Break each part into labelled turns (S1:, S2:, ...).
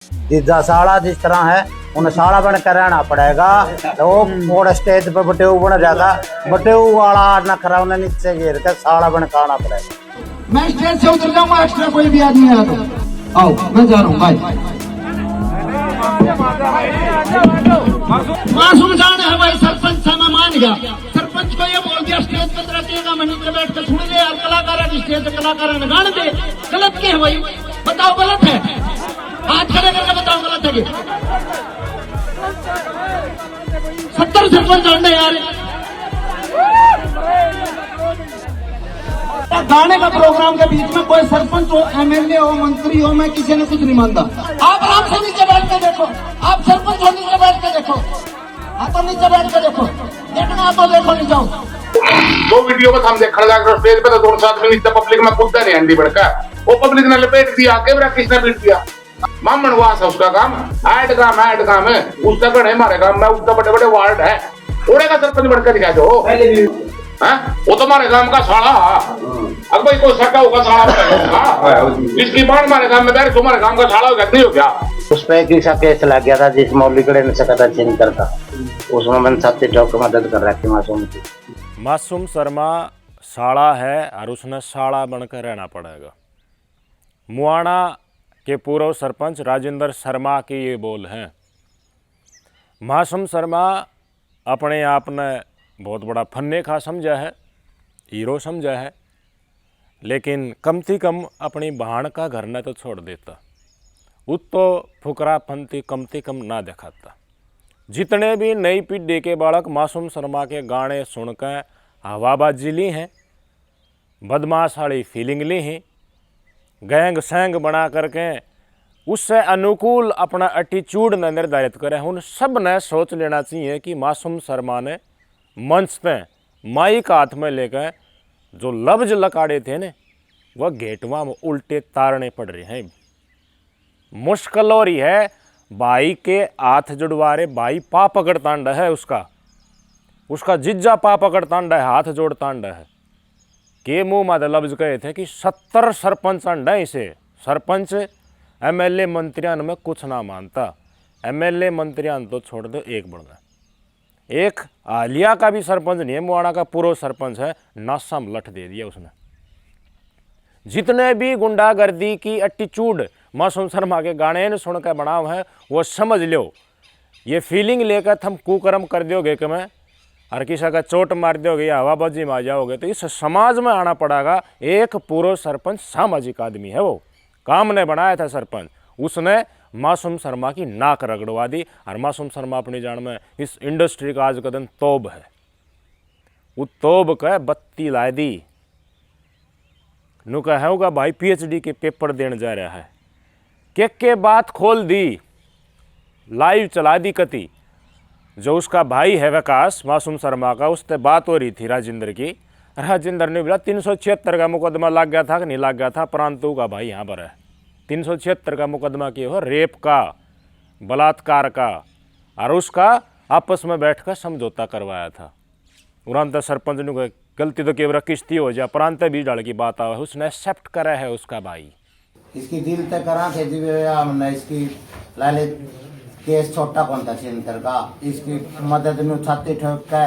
S1: जीजा साड़ा जिस तरह है उन्हें साड़ा बन कर रहना पड़ेगा। तो वो स्टेज पे बटेऊ बन जाता, बटेऊ वाला नखरा उन्हें नीचे गिर कर साड़ा बन खाना पड़ेगा।
S2: मैं स्टेज से उतर जाऊंगा, एक्स्ट्रा कोई भी आदमी आया तो आओ, मैं जा रहा हूँ भाई। मासूम जान है भाई, सरपंच से मैं मान गया। सरपंच को ये बोल दिया स्टेज पे रखेगा, मैं नीचे बैठ कर सुन ले यार, कलाकार है स्टेज पे कलाकार है गाने दे। गलत क्या है भाई, बताओ गलत है, हाथ खड़े करके बताओ गलत है कि 70 सरपंच अंडे यार। गाने का प्रोग्राम के बीच में कोई सरपंच हो, एमएलए हो, मंत्री हो, मैं किसी ने कुछ नहीं मानता। आप आराम से नीचे बैठ के देखो, आप सरपंच हो नीचे बैठ के देखो, हाँ तो नीचे बैठ के देखो, देखना तो देखो, नहीं जाओ।
S3: दो वीडियो में हम देखने लग रहे स्टेज पे तो 2-7 मिनट पब्लिक में कूदता नहीं हंडी बढ़का, वो पब्लिक ने लपेट दिया, कैमरा किसने पीट दिया। मामन वास है उसका काम, ऐड काम है उसका गण है, हमारे काम में उसका बड़े बड़े वार्ड है, ओरे का सरपंच बढ़कर दिखा दो। वो तो हमारे काम का साड़ा, अब भाई कोई सका होगा साड़ा इसकी बाढ़ हमारे काम में बैठ, तुम्हारे काम का साड़ा हो गया नहीं हो गया।
S1: उस पर एक ऐसा केस लग गया था जिस मौली कड़े ने सकता चेंज करता, उसमें मैंने सत्य चौक मदद कर रखी मासूम की।
S4: मासूम शर्मा साड़ा है और उसने साड़ा बनकर रहना पड़ेगा। मुआना के पूर्व सरपंच राजेंद्र शर्मा के ये बोल हैं। मासूम शर्मा अपने आप ने बहुत बड़ा फन्ने खा समझा है, हीरो समझा है, लेकिन कम से कम अपनी बहन का घर न तो छोड़ देता, उत तो फुकरापंथी कम से कम ना दिखाता। जितने भी नई पीढ़ी के बालक मासूम शर्मा के गाने सुनकर हवाबाजी ली हैं, बदमाश वाली फीलिंग ली हैं, गैंग सैंग बना करके उससे अनुकूल अपना एटीट्यूड न निर्धारित करें, उन सब ने सोच लेना चाहिए कि मासूम शर्मा ने मंच पे माइक हाथ में लेकर जो लफ्ज लकाड़े थे ने, वह गेटवा में उल्टे तारने पड़ रहे हैं। मुश्किल हो रही है, भाई के हाथ जुड़वा रहे, भाई पा पकड़ तांडा है उसका जिज्जा पा पकड़ तांडा है, हाथ जोड़ तांडा है। के मुंह मादे लफ्ज कहे थे कि 70 सरपंच अंडा इसे, सरपंच एमएलए मंत्रियान में कुछ ना मानता, एमएलए मंत्रियान तो छोड़ दो एक बढ़ना, एक आलिया का भी सरपंच नहीं है, मुआना का पूर्व सरपंच है, नासा में लठ दे दिया उसने। जितने भी गुंडागर्दी की एटीट्यूड मासूम शर्मा के गाने ने सुनकर बनाव है, वो समझ लो, ये फीलिंग लेकर तुम कुकर्म कर दोगे कि मैं हर किसी का चोट मार दोगे या हवाबाजी में आ जाओगे, तो इस समाज में आना पड़ेगा। एक पूर्व सरपंच सामाजिक आदमी है, वो काम ने बनाया था सरपंच, उसने मासूम शर्मा की नाक रगड़वा दी। और मासूम शर्मा अपनी जान में इस इंडस्ट्री का आज का दिन तोब है, वो तोब का बत्ती ला दी। नु कह होगा भाई पीएचडी के पेपर देने जा रहा है, के बात खोल दी, लाइव चला दी कति। जो उसका भाई है विकास मासूम शर्मा का, उससे बात हो रही थी राजेंद्र की, राजेंद्र ने बोला 376 का मुकदमा लग गया था कि नहीं लग गया था, प्रांतु का भाई यहाँ पर है, 376 का मुकदमा किए हो, रेप का, बलात्कार का, और उसका आपस में बैठकर समझौता करवाया था। उरांत सरपंच ने गलती तो केवल किश्ती हो जाए, प्रांत भी डाल की बात आवे, उसने एक्सेप्ट करा है उसका भाई।
S1: इसकी दिल तक करा थे हमने, इसकी लाले केस छोटा कौन था सेंटर का, इसकी मदद में छाती ठोक के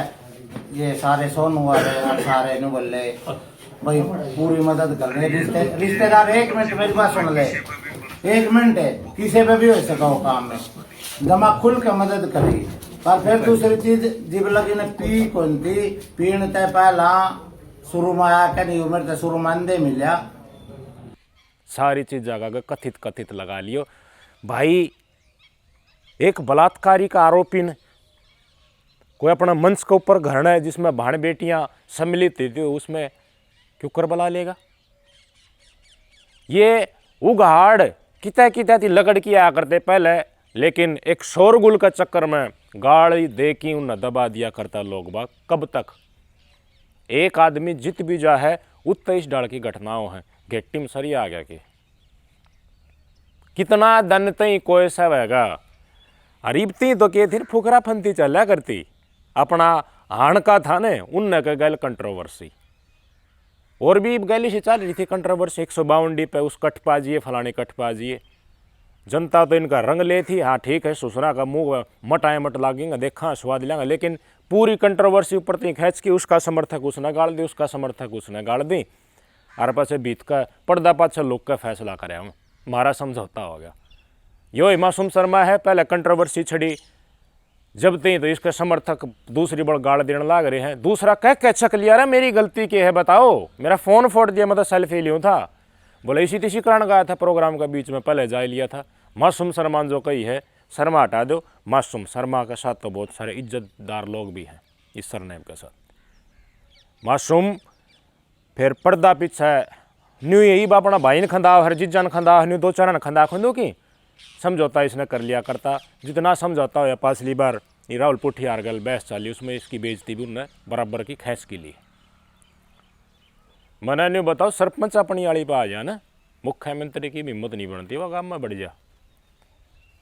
S1: ये सारे सोनू वाले और सारे नु बोले भाई पूरी मदद कर रहे रिश्तेदार। 1 मिनट मेरी बात सुन ले, 1 मिनट है, किसी पे भी हो सका हो काम में, दिमाग खुल के मदद करेगी। पर फिर दूसरी चीज जिब लगी ने पी कौन थी, पीण ते पहला शुरू में आया क्या नहीं, उम्र तो शुरू में अंधे मिला,
S4: सारी चीज जगह कथित कथित लगा लियो भाई। एक बलात्कारी का आरोपी ने कोई अपना मंच के ऊपर घर है जिसमें भाण बेटियां सम्मिलित थी, उसमें क्यों करबला लेगा। ये उघाड़ किता किता थी लगड़ की आया करते पहले, लेकिन एक शोरगुल का चक्कर में गाड़ी दे की उन्हें दबा दिया करता लोग बाग। कब तक एक आदमी जित भी जा है, उत्तर इस डाल की घटनाओं हैं, घेट्टी में सरी आ गया कि कितना दन तई कोई सब हैगा। अरीबती तो के थी फुकरा फंती चला करती, अपना हाण का था ने उनने के गल कंट्रोवर्सी, और भी गली से चल रही थी कंट्रोवर्सी, 152 पे उस कट पाजिए, फलाने कट पाजिए। जनता तो इनका रंग ले थी। हाँ ठीक है, सुसरा का मुंह मटाए मट लागेंगे, देखा स्वाद लेंगे, लेकिन पूरी कंट्रोवर्सी ऊपर तीन खींच की उसका समर्थक उसने गाड़ दी, उसका समर्थक उसने गाड़ दी, और पाछे बीत का पर्दा पाछे लोग का फैसला करे हम, हमारा समझौता हो गया। यो मासूम शर्मा है, पहले कंट्रोवर्सी छड़ी जब तक तो इसके समर्थक दूसरी बार गाड़ देने लाग रहे हैं। दूसरा कह के छक लिया रे मेरी गलती क्या है बताओ, मेरा फोन फोड़ दिया, मैं तो सेल्फी लियूँ था। बोले इसी तीसी कारण गया था प्रोग्राम का बीच में, पहले जा लिया था। मासूम शर्मा जो कही है, शर्मा हटा दो। मासूम शर्मा के साथ तो बहुत सारे इज्जतदार लोग भी हैं इस सरनेम के साथ। मासूम फिर पर्दा पीछे न्यू यही अपना भाई ने खंदा हर जीजा ने खंदा न्यू दो चार ने खंदा खुंदू की समझौता इसने कर लिया करता। जितना समझौता हो पिछली बार ये राहुल पुठियार गल बहस चाली, उसमें इसकी बेइज्जती भी उन्होंने बराबर की खैस की ली। मैंने नहीं बताओ सरपंच अपनी आड़ी पर आ जाए ना, मुख्यमंत्री की हिम्मत नहीं बनती वो गाँव में बढ़ जा।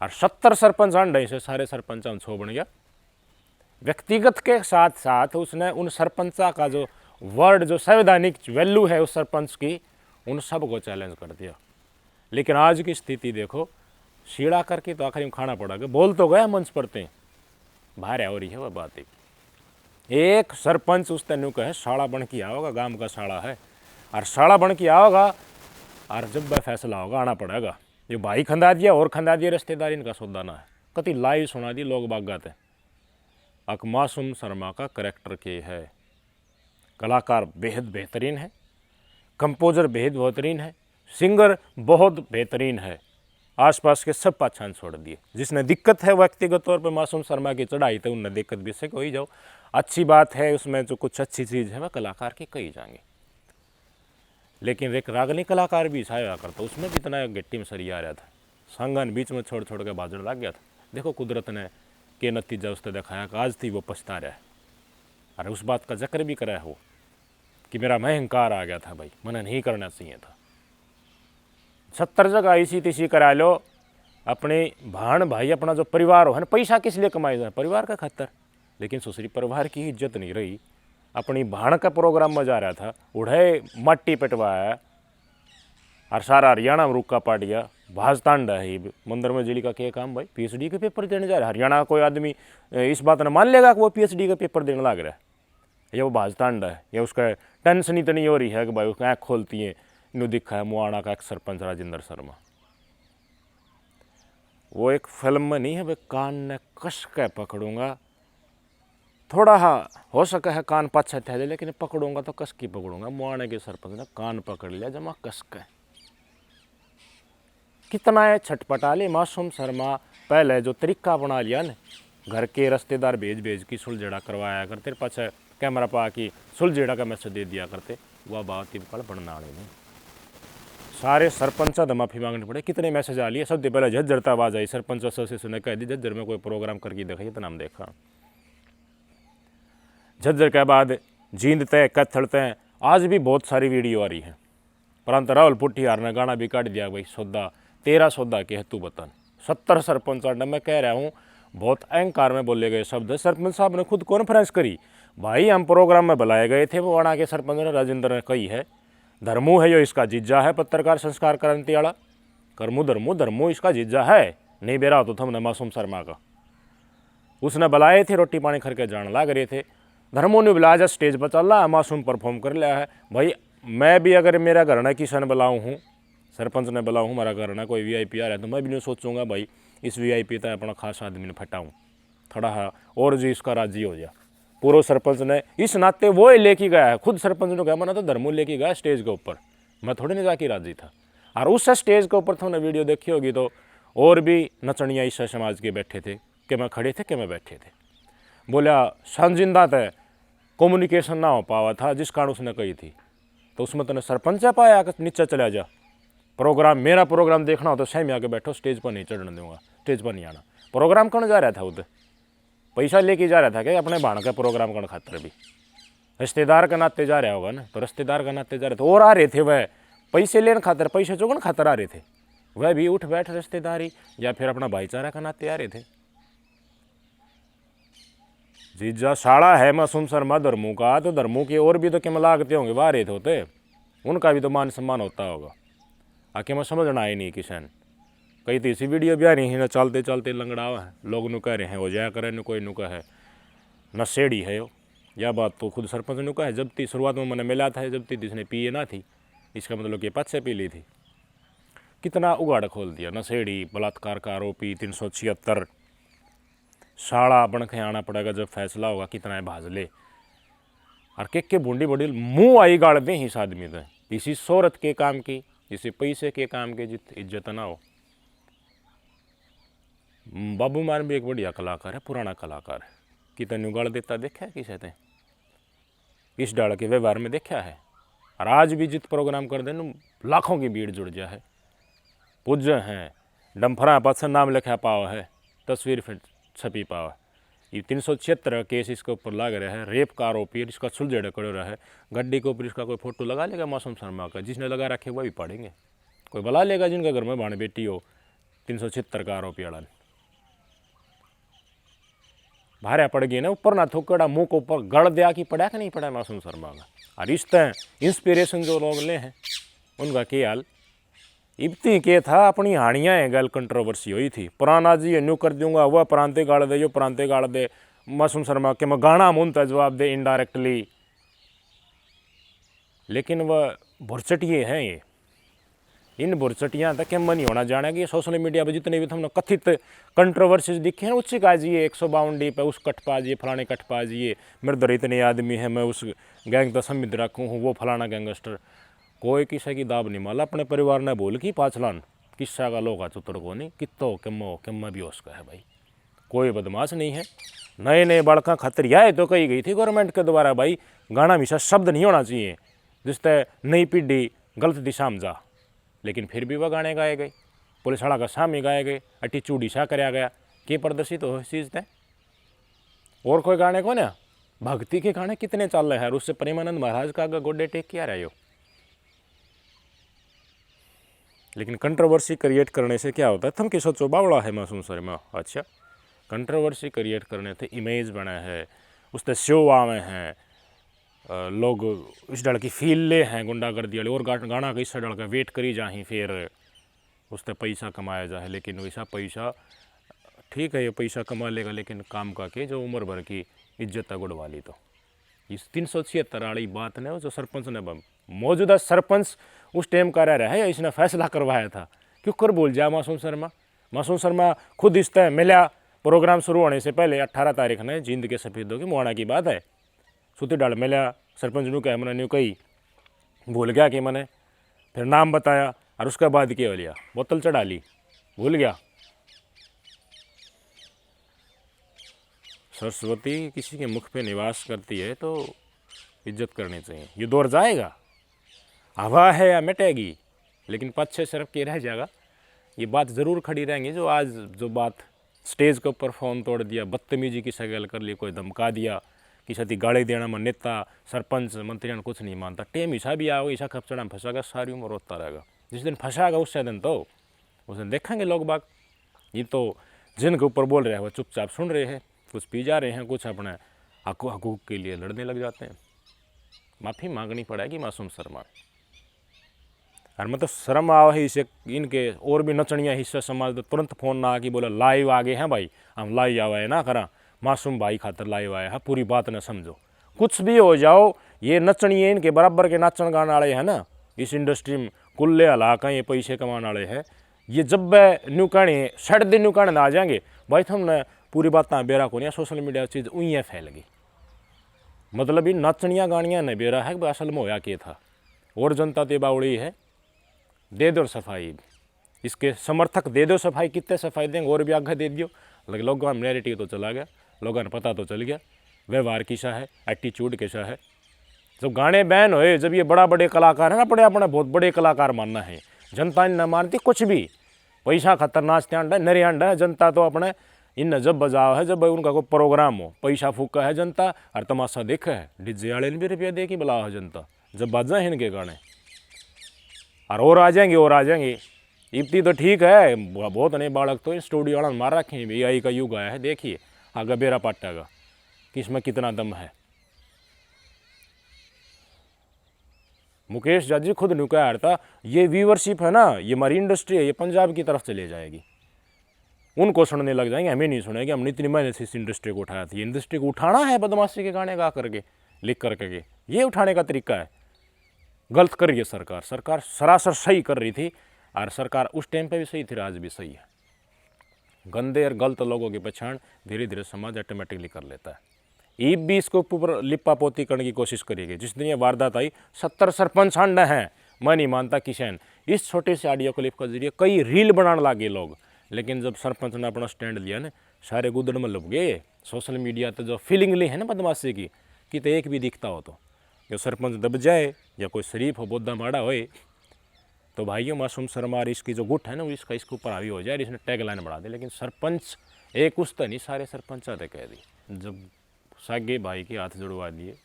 S4: और 70 सरपंच अंडे से सारे सरपंच हम छो बन गया। व्यक्तिगत के साथ साथ उसने उन सरपंचा का जो वर्ड, जो संवैधानिक वैल्यू है उस सरपंच की, उन सबको चैलेंज कर दिया। लेकिन आज की स्थिति देखो, शीड़ा करके तो आखिर में खाना पड़ेगा। बोल तो गया मंच पर ते बाहर हो रही है वह बात। एक सरपंच उस तेनू कहे साड़ा बन के आओगा, गांव का साड़ा है, और साड़ा बन के आओगा, और जब वह फैसला होगा आना पड़ेगा। ये भाई खंदा दिया और खंदा दिया, रिश्तेदारी इनका सौदा ना है। कति लाइव सुना दी, लोग बाग गाते। अक मासूम शर्मा का करेक्टर के है, कलाकार बेहद बेहतरीन है, कंपोजर बेहद बेहतरीन है, सिंगर बहुत बेहतरीन है, आसपास के सब पहचान छोड़ दिए। जिसने दिक्कत है व्यक्तिगत तौर पे मासूम शर्मा की चढ़ाई तो उनने दिक्कत भी से कोई जाओ, अच्छी बात है उसमें जो कुछ अच्छी चीज़ है वह कलाकार की कही जाएंगे। लेकिन एक रागनी कलाकार भी छाया करता, उसमें भी इतना गट्टी में सरिया आ रहा था, संगन बीच में छोड़ छोड़ के बाजन लग गया था। देखो कुदरत ने के नतीजा उसने दिखाया कि आज थी वो पछता रहा है। अरे उस बात का जिक्र भी करा है वो कि मेरा मैं अहंकार आ गया था भाई, मैंने नहीं करना चाहिए था। 70 जगह ऐसी तीसी करा लो, अपने भाण भाई अपना जो परिवार हो है ना, पैसा किस लिए कमाई जाए, परिवार का खतर। लेकिन सुसरी परिवार की इज्जत नहीं रही। अपनी भाण का प्रोग्राम में जा रहा था, उड़े मट्टी पिटवाया और सारा हरियाणा में रुका पाट गया। भाजतांड है मंदिर में जिली का क्या काम भाई, पीएचडी के पेपर देने जा रहा है। हरियाणा का कोई आदमी इस बात ने मान लेगा कि वो पीएचडी का पेपर देने लग रहा है, या वो भाजतांड है, या उसका टेंशन इतनी हो रही है कि भाई उसकी आँख खोलती है। इन्हों दिखा है मुआना का एक सरपंच राजेंद्र शर्मा, वो एक फिल्म में नहीं है भाई, कान ने कस के पकड़ूंगा, थोड़ा हो सका है कान पाछा थे, लेकिन पकड़ूंगा तो कस की पकड़ूंगा। मुआने के सरपंच ने कान पकड़ लिया जमा कस के। कितना है छटपटा ले मासूम शर्मा। पहले जो तरीका बना लिया न, घर के रिश्तेदार भेज भेज की सुलझेड़ा करवाया करते, पाछे कैमरा पा की सुलझेड़ा का मैसेज दे दिया करते, वह बात कल बनना नहीं। सारे सरपंच माफी मांगनी पड़े। कितने मैसेज आ लिए, सबसे पहले झज्जर आवाज आई, सरपंच एसोसिएशन ने कह दी झज्जर में कोई प्रोग्राम करके देखा, तो नाम देखा। झज्जर के बाद जींद तय कत्थड़ तय, आज भी बहुत सारी वीडियो आ रही है। परंतु राहुल पुठियार ने गाना भी काट दिया भाई, सौदा 13 सौदा के हेतु बतन। 70 सरपंच मैं कह रहा हूँ, बहुत अहंकार में बोले गए शब्द। सरपंच साहब ने खुद कॉन्फ्रेंस करी, भाई हम प्रोग्राम में बुलाए गए थे, वो आना के सरपंच ने राजेंद्र ने कही है, धर्मू है यो इसका जीजा है, पत्रकार संस्कार क्रांति वाला करमू धर्मू इसका जीजा है। नहीं बेरा तो हमने मासूम शर्मा का उसने बुलाए थे, रोटी पानी खा के जान लग रहे थे। धर्मू ने बुलाया, स्टेज पर चल रहा है, मासूम परफॉर्म कर लिया है। भाई मैं भी अगर मेरा घर ना किसी ने बुलाऊँ हूँ, सरपंच ने बुलाऊँ हूँ, हमारा घर ना कोई वीआईपी आ रहा है, तो मैं भी नहीं सोचूंगा भाई इस वीआईपी तक अपना खास आदमी ने फटाऊँ, थोड़ा और जी इसका राजी हो जाए। पूर्व सरपंच ने इस नाते वो ही लेके गया है, खुद सरपंच ने कहा मैंने तो धर्मू लेके गया स्टेज के ऊपर, मैं थोड़ी नहीं जाके राजी था। और उस स्टेज के ऊपर तुमने वीडियो देखी होगी तो और भी नचनिया इस समाज के बैठे थे, कि मैं खड़े थे कि मैं बैठे थे। बोला संजिंदा तय कम्युनिकेशन ना हो पावा था, जिस कारण उसने कही थी। तो उसमें तूने सरपंच पाया कि नीचे चला जा, प्रोग्राम मेरा प्रोग्राम देखना हो तो सही में आके बैठो, स्टेज पर नहीं चढ़ने दूंगा, स्टेज पर नहीं आना। प्रोग्राम कौन जा रहा था उधर, पैसा लेके जा रहा था क्या अपने भाण का प्रोग्राम करने खातर, भी रिश्तेदार का नाते जा रहा होगा ना, तो रिश्तेदार का नाते जा रहे थे। और आ रहे थे वह पैसे लेने खातर, पैसे चुगन खातर आ रहे थे, वह भी उठ बैठ रिश्तेदारी या फिर अपना भाईचारा का नाते आ रहे थे। जीजा साड़ा है मासूम शर्मा धर्मू का, तो धर्मू की और भी तो क्या लागते होंगे, वह आ रहे थे होते, उनका भी तो मान सम्मान होता होगा। आके मैं समझना ही नहीं किसान, कई तीसरी वीडियो भी आ रही है ना, चलते चलते लंगड़ावा है, लोग नु कह रहे हैं हो जाया करे, कोई नु कहे नशेड़ी है। यह बात तो खुद सरपंच ने कहा है, जब ती शुरुआत में मैंने मिला था, जब ती इसने पिए ना थी, इसका मतलब कि 5 से पी ली थी। कितना उगाड़ खोल दिया, नशेड़ी, बलात्कार का आरोपी, 376 साड़ा बन के आना पड़ेगा जब फैसला होगा, कितना है भाजले और के बूंदी बड़ी मुंह आई गाड़ दें इस आदमी ने, इसी शोहरत के काम की, इसी पैसे के काम के, जित इज्जत ना हो। बाबू मान भी एक बढ़िया कलाकार है, पुराना कलाकार है, कितने उगाड़ देता देखा है किसे ने, इस डाल के व्यवहार में देखा है। और आज भी जित प्रोग्राम कर दें लाखों की भीड़ जुड़ जा है, पूज्य हैं, डम्फरा पास नाम लिखा पाओ है, तस्वीर फिर छपी पाओ। ये 376 केस इसके ऊपर लग रहा है, रेप का आरोपी, इसका सुलझेड़ा करो रहा है। गड्डी के ऊपर इसका कोई फोटो लगा लेगा मासूम शर्मा का, जिसने लगा रखे वही पढ़ेंगे, कोई बुला लेगा जिनका घर में भाण बेटी हो 376 का आरोपी अड़न भारे पड़ गई ना, ऊपर ना थोकड़ा मुंह को ऊपर गड़ दिया कि पड़ा कि नहीं पड़ा मासूम शर्मा का। और इस तरह इंस्पिरेशन जो लोग ले हैं उनका क्या हाल, इब्ती के था अपनी हानियाँ है, गल कंट्रोवर्सी हुई थी, पुराना जी न्यू कर दूंगा, वह प्रांते गाड़ दे, जो प्रांते गाड़ दे, मासूम शर्मा के मैं गाना मुनता जवाब दे इनडायरेक्टली। लेकिन वह भुरचटिए हैं, ये इन भुरचटियाँ तक क्या नहीं होना जाना कि सोशल मीडिया पर जितने भी हमने कथित कंट्रोवर्सीज दिखे हैं, उससे कहा जी 152 पे उस कट पा जी, फलाने कट पा जी, मेरे दर इतने आदमी है, मैं उस गैंग का संबित रखूँ हूँ, वो फलाना गैंगस्टर, कोई किसी की दाब नहीं माला, अपने परिवार ने बोल की पाचलान किस्सा का लोग चुतर को नहीं, कितो किम्मा भी उसका है भाई, कोई बदमाश नहीं है। नए नए बड़का खतरिया है तो कही गई थी गवर्नमेंट के द्वारा, भाई गाना हमेशा शब्द नहीं होना चाहिए जिससे नई पीढ़ी गलत दिशा में जा, लेकिन फिर भी वह गाने गाए गए, पुलिस वाला का सामने गाए गए, एटीट्यूड ईसा कराया गया, के प्रदर्शित हो इस चीज़ ने। और कोई गाने को ना, भक्ति के गाने कितने चल रहे हैं, उससे प्रेमानंद महाराज का गोडे टेक किया रहे हो। लेकिन कंट्रोवर्सी क्रिएट करने से क्या होता है, तुम कि सोचो बावड़ा है मासूम शर्मा, अच्छा कंट्रोवर्सी क्रिएट करने से इमेज बना है, उससे शो आवे हैं, लोग इस डर की फील ले हैं गुंडागर्दी वाले, और गाना का इस डर का वेट करी जाए, फिर उससे पैसा कमाया जाए। लेकिन वैसा पैसा ठीक है, ये पैसा कमा लेगा, लेकिन काम का के जो उम्र भर की इज्जत गुड़ वाली, तो इस 376 वाली बात ने जो सरपंच ने मौजूदा सरपंच उस टाइम का रहा है, इसने फैसला करवाया था, क्यों कर बोल जाए मासूम शर्मा। मासूम शर्मा खुद इस तरह मिला प्रोग्राम शुरू होने से पहले 18 तारीख ने जींद के सफ़ेदों की मुआना की बात है, सूती डाल मिला सरपंच नु कह मैंने न्यू कही, भूल गया कि मैंने फिर नाम बताया, और उसके बाद क्या हो लिया, बोतल चढ़ा ली, भूल गया। सरस्वती किसी के मुख पे निवास करती है तो इज्जत करनी चाहिए। ये दौर जाएगा, हवा है या मिटेगी, लेकिन पीछे सिर्फ के रह जाएगा, ये बात ज़रूर खड़ी रहेंगी। जो आज जो बात स्टेज के ऊपर फ़ोन तोड़ दिया, बदतमीजी की शक्ल कर ली, कोई धमका दिया, किसी की गाली देना में नेता सरपंच मंत्री ने कुछ नहीं मानता, टेम हिसाब भी आओ, ईसा खपचड़ा में फंसागा, सारी उम्र रोता रहेगा। जिस दिन फंसागा उस दिन तो उस दिन देखेंगे लोग बाग। ये तो जिनके ऊपर बोल रहे हैं वो चुपचाप सुन रहे हैं, कुछ पी जा रहे हैं, कुछ अपने हकूक़ के लिए लड़ने लग जाते हैं। माफ़ी मांगनी पड़ेगी मासूम शर्मा। और मतलब शर्म आवा है इसे, इनके और भी नचनिया हिस्सा समाज तो तुरंत फ़ोन ना आके बोला लाइव आगे हैं भाई, हम लाइव आवा है ना करा, मासूम भाई खातर लाइव आया है, पूरी बात न समझो। कुछ भी हो जाओ, ये नचनिए इनके बराबर के नाचन गाने वाले हैं ना, इस इंडस्ट्री में कुल्ले हलाका ये पैसे कमाने वाले हैं। ये जब न्यू कहानी सड़ दिन न्यू कहानी आ जाएंगे भाई, तो हमने पूरी बात बेरा को नहीं, सोशल मीडिया चीज़ उइयाँ फैल गई। मतलब ये नचनिया गानियाँ ने बेरा है कि असल में होया के था। और जनता तो बावड़ी है, दे दो सफाई, इसके समर्थक दे दो सफाई, कितने सफाई देंगे और भी आगे दे दियो। लेकिन लोगों में नैरेटिव तो चला गया, लोगों ने पता तो चल गया व्यवहार कैसा है, एटीट्यूड कैसा है। जब गाने बैन हुए, जब ये बड़ा बड़े कलाकार है ना, बड़े अपने बहुत बड़े कलाकार मानना है, जनता इन न मानती कुछ भी, पैसा खतरनाक स्टैंड है, नरे अंड है, जनता तो अपने इन जब बजाओ है, जब उनका कोई प्रोग्राम हो, पैसा फूका है जनता, और तमाशा देखा है, डीजे वाले ने भी रुपया दे के बुलाओ है जनता, जब बजा है इनके गाने, और आ जाएंगे और आ जाएंगे। इब्ती तो ठीक है, बहुत नहीं बालक तो स्टूडियो वाला मार रखे हैं, AI का युग आया है, देखिए आगे बेरा पाटेगा कि इसमें कितना दम है। मुकेश जाजी खुद ने कहा था ये व्यूअरशिप है ना, ये हमारी इंडस्ट्री है, ये पंजाब की तरफ चले जाएगी, उनको सुनने लग जाएंगे, हमें नहीं सुनेंगे, हमने इतनी मेहनत से इस इंडस्ट्री को उठाया थी। इंडस्ट्री को उठाना है बदमाशी के गाने गा करके, लिख करके, ये उठाने का तरीका है। गलत कर रही है सरकार, सरकार सरासर सही कर रही थी, और सरकार उस टाइम पे भी सही थी, आज भी सही है। गंदे और गलत लोगों की पहचान धीरे धीरे समाज ऑटोमेटिकली कर लेता है। ईब भी इसको ऊपर लिपा पोती करने की कोशिश करेगी। जिस दिन ये वारदात आई 70 सरपंच अंडे हैं, मैं नहीं मानता किशन। इस छोटे से ऑडियो क्लिप के जरिए कई रील बनाने लगे लोग, लेकिन जब सरपंच ने अपना स्टैंड लिया ना, सारे गुदड़ में लुभ गए। सोशल मीडिया तो जो फीलिंग ली है ना बदमाशी की तो एक भी दिखता हो तो सरपंच दब जाए या कोई शरीफ हो, बोधा माड़ा होए, तो भाइयों मासूम शर्मा इसकी जो गुट है ना, वो इसके ऊपर हावी हो जाए, इसने टैग लाइन बढ़ा दी। लेकिन सरपंच एक उस तो नहीं, सारे सरपंच आते कह दी। जब सागे भाई के हाथ जुड़वा दिए,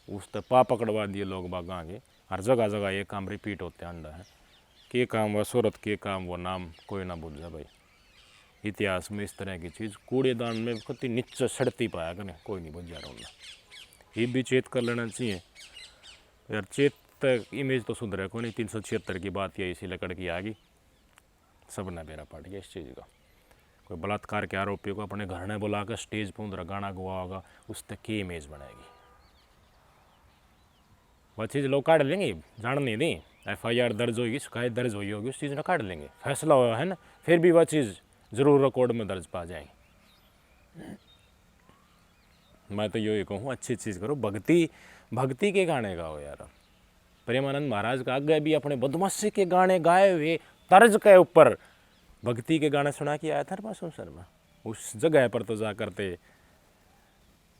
S4: उस तो पा पकड़वा दिए लोग बाग आगे, हर जगह जगह ये काम रिपीट होते अंडा है। के काम वो सूरत, के काम वो नाम, कोई ना भूल जाए भाई। इतिहास में इस तरह की चीज़ कूड़ेदान में कति नीचे सड़ती पाया करें, कोई नहीं बुझा रहा हूँ। ये भी चेत कर लेना चाहिए यार। चेत तक इमेज तो सुधरे को नहीं। 376 की बात ये इसी लकड़ की आ गई, सब ने बेरा पाट गया इस चीज़ का। कोई बलात्कार के आरोपी को अपने घर ने बुला कर स्टेज पर उधर गाना गुआ होगा, उस तक की इमेज बनेगी। वह चीज़ लोग काट लेंगे, जान नहीं दी। FIR दर्ज होगी, शिकायत दर्ज हुई होगी, उस चीज़ ने काट लेंगे, फैसला हुआ है ना, फिर भी वह चीज़ जरूर रिकॉर्ड में दर्ज पा जाएंगे। मैं तो यही कहूँ, अच्छी चीज़ करो, भक्ति के गाने गाओ यार। प्रेमानंद महाराज का आगे भी अपने बदमाशी के गाने गाए हुए तर्ज के ऊपर भक्ति के गाने सुना के आया था मासूम शर्मा। उस जगह पर तो जा करते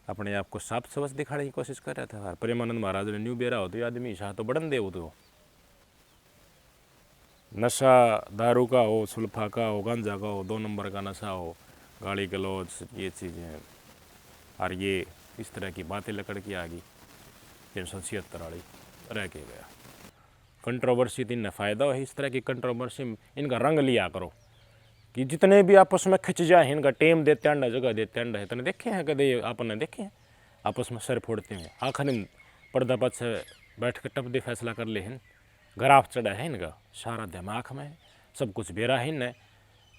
S4: अपने आप को साफ सवस दिखाने की कोशिश कर रहा था। प्रेमानंद महाराज ने न्यू बेरा हो तो आदमी शाह तो बढ़न दे, वो तो नशा दारू का हो, सुल्फा का हो, गांजा का हो, 2 नंबर का नशा हो, गाली गलौज, ये चीज़ें और ये इस तरह की बातें लकड़ की आ गई। 376 वाली रह के गया। कंट्रोवर्सी तो इन्हें फ़ायदा है, इस तरह की कंट्रोवर्सी इनका रंग लिया करो कि जितने भी आपस में खिंच जाए, इनका टेम देते अंडा, जगह देते अंडा है। इतने देखे हैं कदे आपने देखे हैं आपस में सर फोड़ते हैं, आखिर पर्दा पद से बैठ कर टप दे फैसला कर ले हैं। ग्राफ चढ़ा है इनका, सारा दिमाग में सब कुछ बेरा है इन्हें।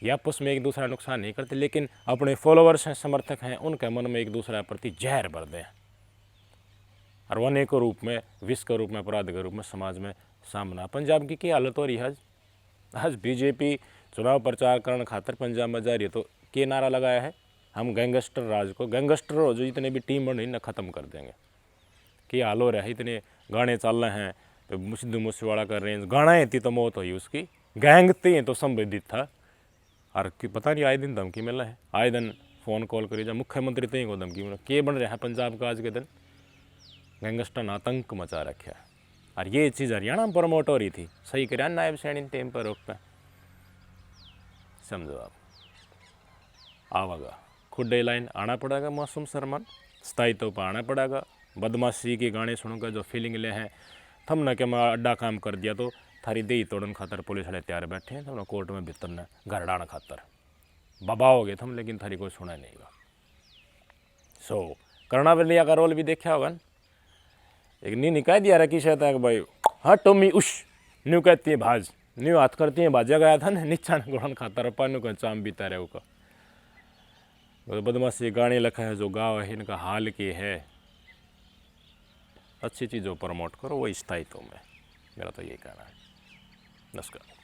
S4: ये आपस में एक दूसरा नुकसान नहीं करते, लेकिन अपने फॉलोअर्स हैं, समर्थक हैं, उनके मन में एक दूसरे प्रति जहर भर दें और वने के रूप में, विष के रूप में, अपराध के रूप में समाज में सामना। पंजाब की क्या हालत हो रही है आज बीजेपी चुनाव प्रचार करने खातर पंजाब में जा रही है, तो के नारा लगाया है, हम गैंगस्टर राज को, गैंगस्टर हो जो जितने भी टीम बनी ना ख़त्म कर देंगे। क्या हाल हो रहा है, इतने गाने चल रहे हैं, तो सिद्धू मूसेवाला कर रहे हैं, गाना थी तो मौत हुई उसकी, गैंग थी तो संवेदित था। और पता नहीं आए दिन धमकी मिल रहा है, आए दिन फ़ोन कॉल करी जा मुख्यमंत्री तई को धमकी मिल, के बन रहा है पंजाब का आज के दिन, गैंगस्टर ने आतंक मचा रखा है। और ये चीज़ हरियाणा में प्रमोट हो रही थी, सही करा नायब सैनी टेम पर रोक पे, समझो आप आवागा खुडे लाइन आना पड़ेगा। मासूम शर्मा स्थायित्व पर आना पड़ेगा। बदमाशी के गाने सुनकर जो फीलिंग ले हैं थम ना कि मैं अड्डा काम कर दिया तो थारी दे तोड़न खातर पुलिस वाले तैयार बैठे हैं, थमने कोर्ट में भीतर ने घर डाण खातर बाबा हो गए थम, लेकिन थारी कोई सुना नहीं गा। सो कर्णावलिया का रोल भी देखा होगा, एक नी निकाह दिया रखी शायद है कि भाई हाँ टोमी उश न्यू कहती है भाज, न्यू हाथ करती है भाजा गया था ना नीचा गुड़न खातर पानू का चाम बीता रहे का। बदमाशी गाने लिखा है जो गाँव है, इनका हाल की है, अच्छी चीज़ों प्रमोट करो, वो स्थायित्व में, मेरा तो यही कहना है। नमस्कार।